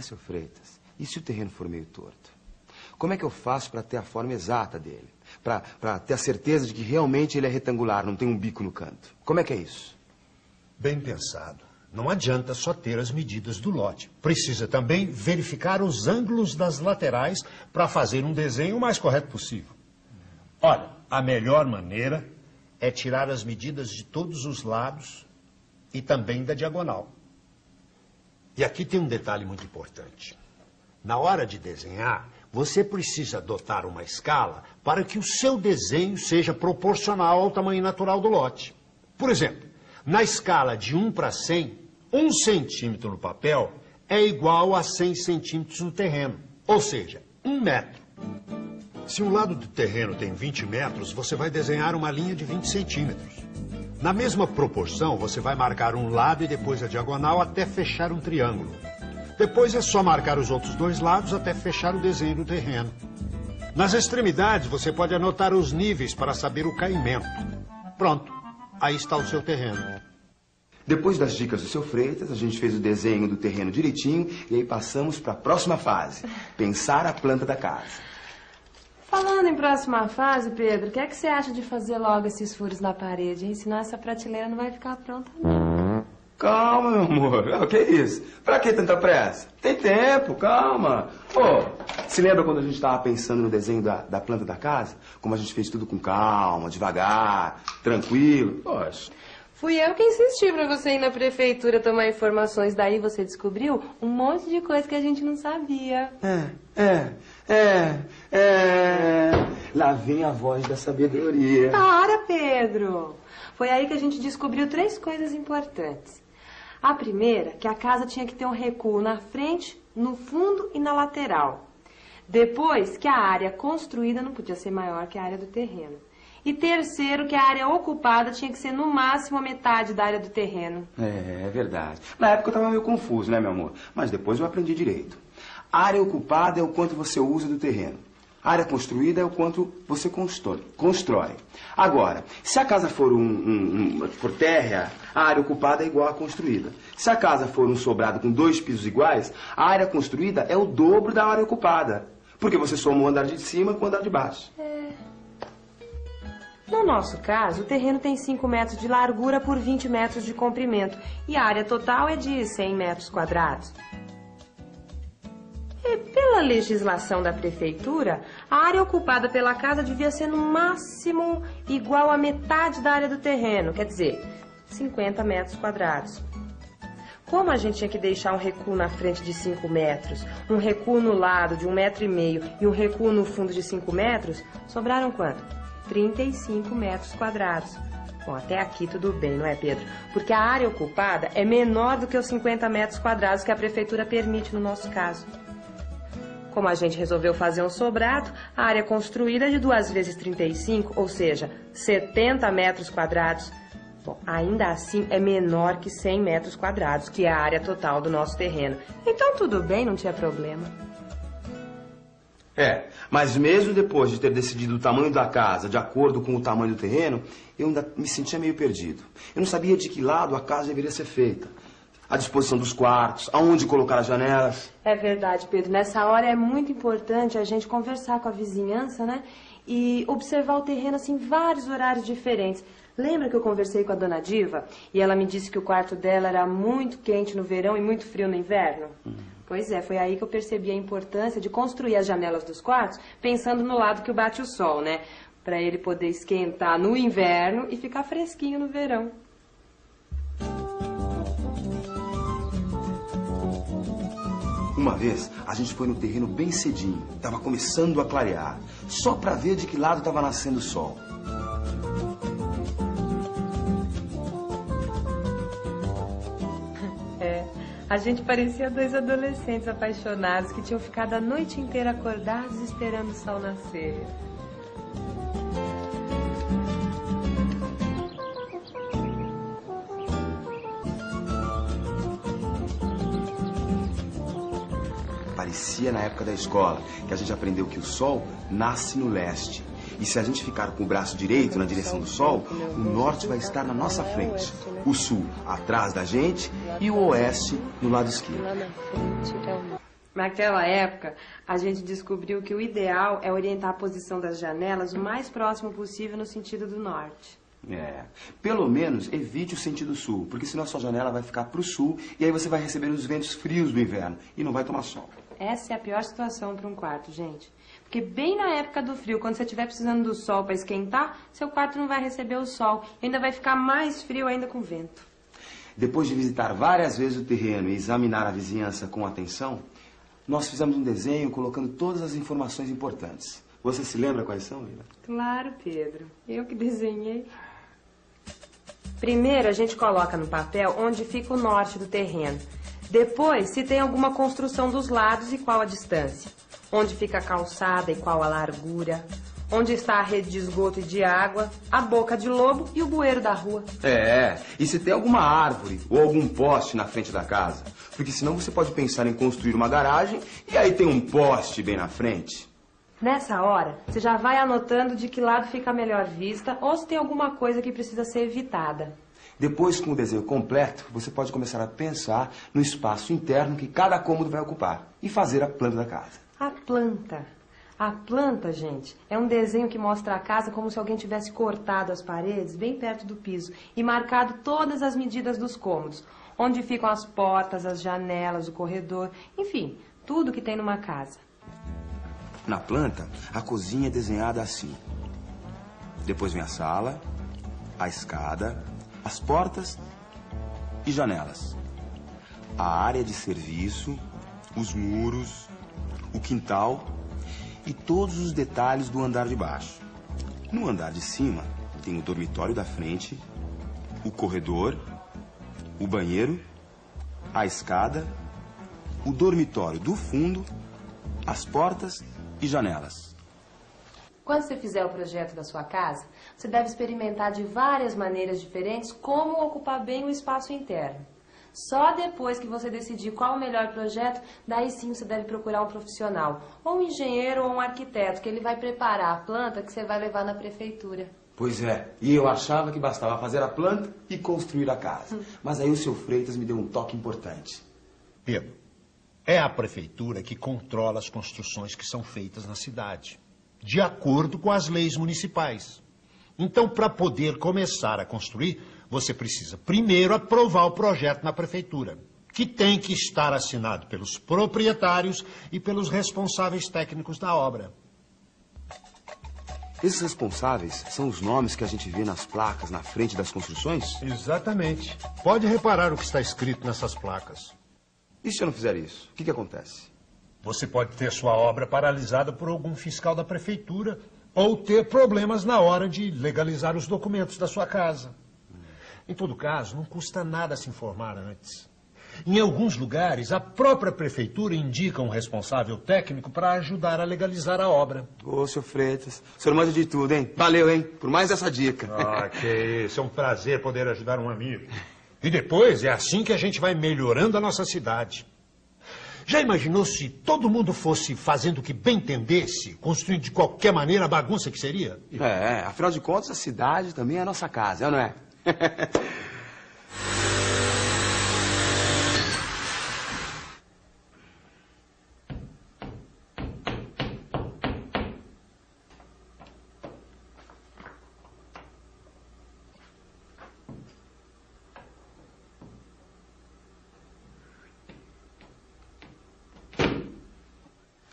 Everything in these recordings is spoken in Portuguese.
seu Freitas, e se o terreno for meio torto? Como é que eu faço para ter a forma exata dele? Para ter a certeza de que realmente ele é retangular, não tem um bico no canto? Como é que é isso? Bem pensado. Não adianta só ter as medidas do lote. Precisa também verificar os ângulos das laterais para fazer um desenho o mais correto possível. Olha, a melhor maneira é tirar as medidas de todos os lados e também da diagonal. E aqui tem um detalhe muito importante. Na hora de desenhar, você precisa adotar uma escala para que o seu desenho seja proporcional ao tamanho natural do lote. Por exemplo, na escala de 1 para 100, 1 centímetro no papel é igual a 100 centímetros no terreno. Ou seja, 1 metro. Se um lado do terreno tem 20 metros, você vai desenhar uma linha de 20 centímetros. Na mesma proporção, você vai marcar um lado e depois a diagonal até fechar um triângulo. Depois é só marcar os outros 2 lados até fechar o desenho do terreno. Nas extremidades, você pode anotar os níveis para saber o caimento. Pronto, aí está o seu terreno. Depois das dicas do seu Freitas, a gente fez o desenho do terreno direitinho e aí passamos para a próxima fase, pensar a planta da casa. Falando em próxima fase, Pedro, o que é que você acha de fazer logo esses furos na parede, hein? Senão essa prateleira não vai ficar pronta, não. Calma, meu amor. O que é isso? Pra que tanta pressa? Tem tempo, calma. Se lembra quando a gente estava pensando no desenho da planta da casa? Como a gente fez tudo com calma, devagar, tranquilo? Poxa. Fui eu que insisti pra você ir na prefeitura tomar informações. Daí você descobriu um monte de coisa que a gente não sabia. Lá vem a voz da sabedoria. Para, Pedro. Foi aí que a gente descobriu 3 coisas importantes. A primeira, que a casa tinha que ter um recuo na frente, no fundo e na lateral. Depois, que a área construída não podia ser maior que a área do terreno. E terceiro, que a área ocupada tinha que ser no máximo a metade da área do terreno. É verdade. Na época eu estava meio confuso, né, meu amor? Mas depois eu aprendi direito. A área ocupada é o quanto você usa do terreno. A área construída é o quanto você constrói. Agora, se a casa for for térrea, a área ocupada é igual à construída. Se a casa for um sobrado com 2 pisos iguais, a área construída é o dobro da área ocupada. Porque você soma o andar de cima com o andar de baixo. No nosso caso, o terreno tem 5 metros de largura por 20 metros de comprimento. E a área total é de 100 metros quadrados. E pela legislação da prefeitura, a área ocupada pela casa devia ser no máximo igual à metade da área do terreno, quer dizer, 50 metros quadrados. Como a gente tinha que deixar um recuo na frente de 5 metros, um recuo no lado de 1,5 metro e um recuo no fundo de 5 metros, sobraram quanto? 35 metros quadrados. Bom, até aqui tudo bem, não é, Pedro? Porque a área ocupada é menor do que os 50 metros quadrados que a prefeitura permite no nosso caso. Como a gente resolveu fazer um sobrado, a área construída é de 2 vezes 35, ou seja, 70 metros quadrados. Bom, ainda assim é menor que 100 metros quadrados, que é a área total do nosso terreno. Então tudo bem, não tinha problema. Mas mesmo depois de ter decidido o tamanho da casa de acordo com o tamanho do terreno, eu ainda me sentia meio perdido. Eu não sabia de que lado a casa deveria ser feita. A disposição dos quartos, aonde colocar as janelas. É verdade, Pedro. Nessa hora é muito importante a gente conversar com a vizinhança, né? E observar o terreno, assim, em vários horários diferentes. Lembra que eu conversei com a dona Diva? E ela me disse que o quarto dela era muito quente no verão e muito frio no inverno? Pois é, foi aí que eu percebi a importância de construir as janelas dos quartos pensando no lado que bate o sol, né? Para ele poder esquentar no inverno e ficar fresquinho no verão. Uma vez, a gente foi no terreno bem cedinho. Tava começando a clarear. Só para ver de que lado estava nascendo o sol. A gente parecia 2 adolescentes apaixonados que tinham ficado a noite inteira acordados esperando o sol nascer. Parecia na época da escola que a gente aprendeu que o sol nasce no leste. E se a gente ficar com o braço direito na direção do sol, o norte vai estar na nossa frente, o sul atrás da gente e o oeste no lado esquerdo. Naquela época, a gente descobriu que o ideal é orientar a posição das janelas o mais próximo possível no sentido do norte. Pelo menos evite o sentido sul, porque senão a sua janela vai ficar pro sul e aí você vai receber os ventos frios do inverno e não vai tomar sol. Essa é a pior situação para um quarto, gente. Porque bem na época do frio, quando você estiver precisando do sol para esquentar, seu quarto não vai receber o sol e ainda vai ficar mais frio ainda com vento. Depois de visitar várias vezes o terreno e examinar a vizinhança com atenção, nós fizemos um desenho colocando todas as informações importantes. Você se lembra quais são, Lila? Claro, Pedro. Eu que desenhei. Primeiro, a gente coloca no papel onde fica o norte do terreno. Depois, se tem alguma construção dos lados e qual a distância. Onde fica a calçada e qual a largura. Onde está a rede de esgoto e de água, a boca de lobo e o bueiro da rua. E se tem alguma árvore ou algum poste na frente da casa. Porque senão você pode pensar em construir uma garagem e aí tem um poste bem na frente. Nessa hora, você já vai anotando de que lado fica a melhor vista ou se tem alguma coisa que precisa ser evitada. Depois, com o desenho completo, você pode começar a pensar no espaço interno que cada cômodo vai ocupar e fazer a planta da casa. A planta. A planta, gente, é um desenho que mostra a casa como se alguém tivesse cortado as paredes bem perto do piso e marcado todas as medidas dos cômodos, onde ficam as portas, as janelas, o corredor, enfim, tudo que tem numa casa. Na planta, a cozinha é desenhada assim. Depois vem a sala, a escada, as portas e janelas. A área de serviço, os muros, o quintal e todos os detalhes do andar de baixo. No andar de cima, tem o dormitório da frente, o corredor, o banheiro, a escada, o dormitório do fundo, as portas e janelas. Quando você fizer o projeto da sua casa, você deve experimentar de várias maneiras diferentes como ocupar bem o espaço interno. Só depois que você decidir qual o melhor projeto, daí sim você deve procurar um profissional, ou um engenheiro ou um arquiteto, que ele vai preparar a planta que você vai levar na prefeitura. Pois é, e eu achava que bastava fazer a planta e construir a casa. Mas aí o seu Freitas me deu um toque importante. Pedro, é a prefeitura que controla as construções que são feitas na cidade, de acordo com as leis municipais. Então, para poder começar a construir, você precisa primeiro aprovar o projeto na prefeitura, que tem que estar assinado pelos proprietários e pelos responsáveis técnicos da obra. Esses responsáveis são os nomes que a gente vê nas placas na frente das construções? Exatamente. Pode reparar o que está escrito nessas placas. E se eu não fizer isso, o que acontece? Você pode ter sua obra paralisada por algum fiscal da prefeitura ou ter problemas na hora de legalizar os documentos da sua casa. Em todo caso, não custa nada se informar antes. Em alguns lugares, a própria prefeitura indica um responsável técnico para ajudar a legalizar a obra. Ô, seu Freitas, o senhor manda de tudo, hein? Valeu, hein? Por mais essa dica. Ah, que isso. É um prazer poder ajudar um amigo. E depois, é assim que a gente vai melhorando a nossa cidade. Já imaginou se todo mundo fosse fazendo o que bem entendesse, construindo de qualquer maneira a bagunça que seria? Afinal de contas, a cidade também é a nossa casa, é ou não é?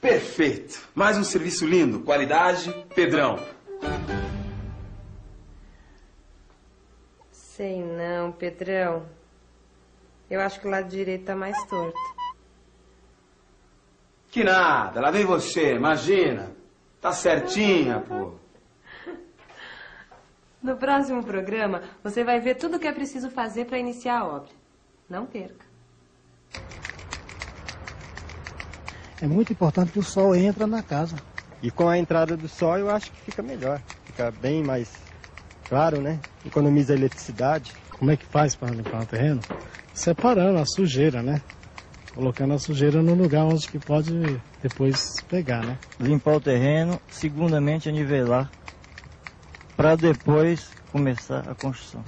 Perfeito. Mais um serviço lindo. Qualidade, Pedrão. Sei não, Pedrão. Eu acho que o lado direito tá mais torto. Que nada. Lá vem você, imagina. Tá certinha, pô. No próximo programa, você vai ver tudo o que é preciso fazer para iniciar a obra. Não perca. É muito importante que o sol entre na casa. E com a entrada do sol eu acho que fica melhor. Fica bem mais claro, né? Economiza eletricidade. Como é que faz para limpar o terreno? Separando a sujeira, né? Colocando a sujeira no lugar onde que pode depois pegar, né? Limpar o terreno, segundamente a nivelar, para depois começar a construção.